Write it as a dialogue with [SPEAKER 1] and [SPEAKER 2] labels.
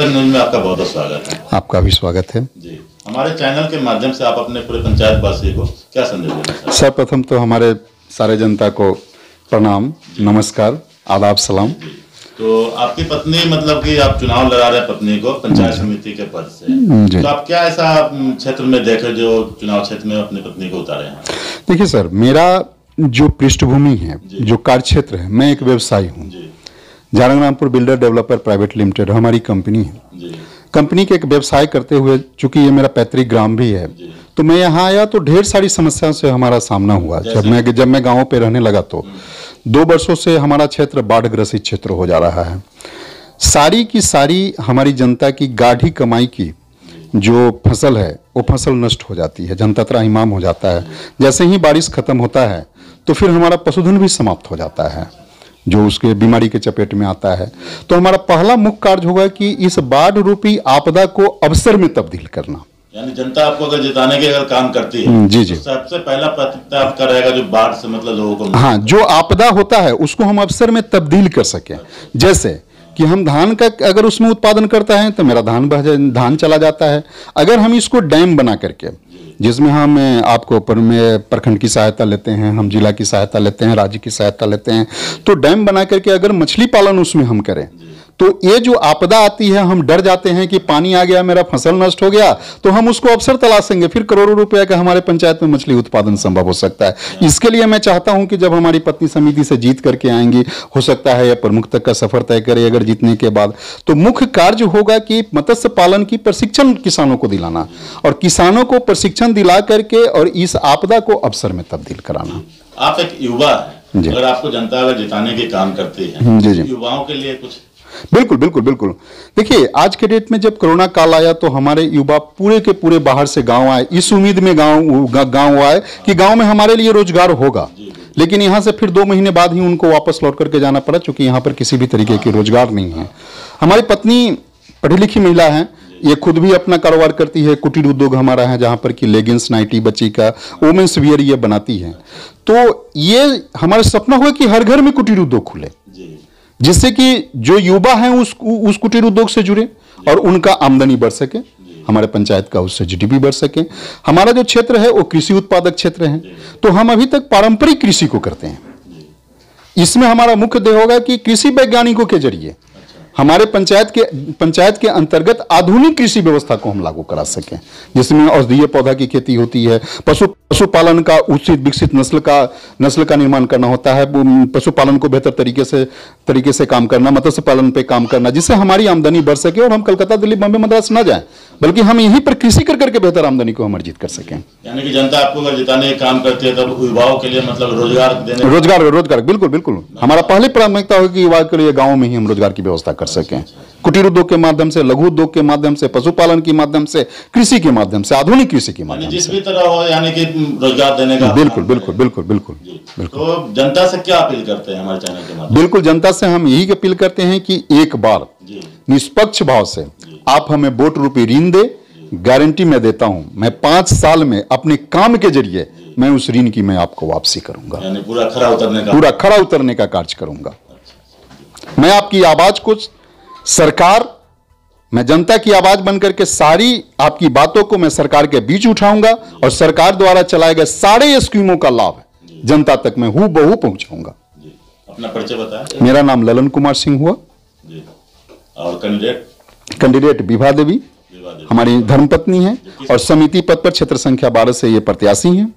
[SPEAKER 1] News में आपका बहुत बहुत स्वागत है।
[SPEAKER 2] आपका भी स्वागत है
[SPEAKER 1] जी। हमारे चैनल के माध्यम से आप अपने पूरे पंचायत वासी को क्या संदेश देना चाहते हैं?
[SPEAKER 2] सर्वप्रथम तो हमारे सारे जनता को प्रणाम, नमस्कार, आदाब, सलाम।
[SPEAKER 1] तो आपकी पत्नी मतलब कि आप चुनाव लड़ा रहे पत्नी को पंचायत समिति के पद से, तो आप क्या ऐसा क्षेत्र में देखे जो चुनाव क्षेत्र में अपनी पत्नी को उतारे हैं?
[SPEAKER 2] देखिए सर, मेरा जो पृष्ठभूमि है, जो कार्य क्षेत्र है, मैं एक व्यवसायी हूँ। जारंगरामपुर बिल्डर डेवलपर प्राइवेट लिमिटेड हमारी कंपनी है। कंपनी के एक व्यवसाय करते हुए, चूंकि ये मेरा पैतृक ग्राम भी है, तो मैं यहाँ आया तो ढेर सारी समस्याओं से हमारा सामना हुआ। जब मैं गाँव पे रहने लगा तो 2 वर्षों से हमारा क्षेत्र बाढ़ ग्रसित क्षेत्र हो जा रहा है। सारी की सारी हमारी जनता की गाढ़ी कमाई की जो फसल है वो फसल नष्ट हो जाती है, जनता त्राहिमाम हो जाता है। जैसे ही बारिश खत्म होता है तो फिर हमारा पशुधन भी समाप्त हो जाता है, जो उसके बीमारी के चपेट में आता है। तो हमारा पहला मुख्य कार्य होगा कि इस बाढ़ रूपी आपदा को अवसर में तब्दील करना।
[SPEAKER 1] यानी जनता आपको अगर जिताने के अगर काम करती है
[SPEAKER 2] जी
[SPEAKER 1] तो सबसे पहला प्राथमिकता आपका रहेगा जो बाढ़ से मतलब लोगों को,
[SPEAKER 2] हाँ, जो आपदा होता है उसको हम अवसर में तब्दील कर सकें। जैसे कि हम धान का अगर उसमें उत्पादन करता है तो मेरा धान चला जाता है। अगर हम इसको डैम बना करके, जिसमें हम आपको प्रखंड की सहायता लेते हैं, हम जिला की सहायता लेते हैं, राज्य की सहायता लेते हैं, तो डैम बना करके अगर मछली पालन उसमें हम करें तो ये जो आपदा आती है, हम डर जाते हैं कि पानी आ गया, मेरा फसल नष्ट हो गया, तो हम उसको अवसर तलाशेंगे, फिर करोड़ों रुपए का हमारे पंचायत में मछली उत्पादन संभव हो सकता है। इसके लिए मैं चाहता हूं कि जब हमारी पत्नी समिति से जीत करके आएंगी, हो सकता है यह प्रमुख तक का सफर तय करे अगर जीतने के बाद, तो मुख्य कार्य होगा कि मत्स्य पालन की प्रशिक्षण किसानों को दिलाना और किसानों को प्रशिक्षण दिला करके और इस आपदा को अवसर में तब्दील कराना।
[SPEAKER 1] आप एक युवा है, अगर आपको जनता अगर जिताने के काम करती है, युवाओं के लिए कुछ?
[SPEAKER 2] बिल्कुल। देखिए, आज के डेट में जब कोरोना काल आया तो हमारे युवा पूरे के पूरे बाहर से गांव आए, इस उम्मीद में गांव आए कि गांव में हमारे लिए रोजगार होगा। लेकिन यहां से फिर 2 महीने बाद ही उनको वापस लौट करके जाना पड़ा, क्योंकि यहां पर किसी भी तरीके की रोजगार नहीं है। हमारी पत्नी पढ़ी लिखी महिला है, ये खुद भी अपना कारोबार करती है। कुटीर उद्योग हमारा है, जहां पर कि लेगिंग्स, नाइटी, बच्ची का वुमेन्स वियर ये बनाती है। तो ये हमारा सपना हुआ कि हर घर में कुटीर उद्योग खुले, जिससे कि जो युवा हैं उस कुटीर उद्योग से जुड़े और उनका आमदनी बढ़ सके, हमारे पंचायत का उससे जीडीपी बढ़ सके। हमारा जो क्षेत्र है वो कृषि उत्पादक क्षेत्र है, तो हम अभी तक पारंपरिक कृषि को करते हैं। इसमें हमारा मुख्य ध्येय होगा कि कृषि वैज्ञानिकों के जरिए हमारे पंचायत के अंतर्गत आधुनिक कृषि व्यवस्था को हम लागू करा सकें, जिसमें औषधीय पौधा की खेती होती है, पशुपालन का उचित विकसित नस्ल का निर्माण करना होता है, पशुपालन को बेहतर तरीके से काम करना, मत्स्य पालन पे काम करना, जिससे हमारी आमदनी बढ़ सके और हम कलकत्ता, दिल्ली, बॉम्बे, मद्रास न जाएं, बल्कि हम यहीं पर कृषि कर करके बेहतर आमदनी को हम अर्जित कर सकें।
[SPEAKER 1] यानी कि जनता आपको अगर जिताने का काम करती है तब युवाओं के लिए मतलब रोजगार देने,
[SPEAKER 2] रोजगार बिल्कुल हमारा पहली प्राथमिकता होगी कि युवा के लिए गाँव में ही हम रोजगार की व्यवस्था कर सकें, कुटीर उद्योग के माध्यम से, लघु उद्योग के माध्यम से, पशुपालन के माध्यम से, कृषि के माध्यम से, आधुनिक कृषि के माध्यम से,
[SPEAKER 1] जिस भी तरह हो, यानी कि रोजगार देने का।
[SPEAKER 2] बिल्कुल।
[SPEAKER 1] तो जनता से क्या अपील करते हैं हमारे चैनल के माध्यम?
[SPEAKER 2] बिल्कुल, जनता से हम यही अपील करते हैं कि एक बार निष्पक्ष भाव से आप हमें वोट रूपी ऋण दे। गारंटी मैं देता हूं, मैं 5 साल में अपने काम के जरिए मैं उस ऋण की मैं आपको वापसी करूंगा,
[SPEAKER 1] यानी पूरा खरा
[SPEAKER 2] उतरने का कार्य करूंगा। मैं आपकी आवाज को मैं जनता की आवाज बनकर के सारी आपकी बातों को मैं सरकार के बीच उठाऊंगा और सरकार द्वारा चलाए गए सारे स्कीमों का लाभ जनता तक मैं हूबहू पहुंचाऊंगा।
[SPEAKER 1] अपना परिचय बताएं।
[SPEAKER 2] मेरा नाम ललन कुमार सिंह हुआ
[SPEAKER 1] और
[SPEAKER 2] कैंडिडेट विभा देवी हमारी धर्मपत्नी है और समिति पद पर क्षेत्र संख्या 12 से ये प्रत्याशी हैं।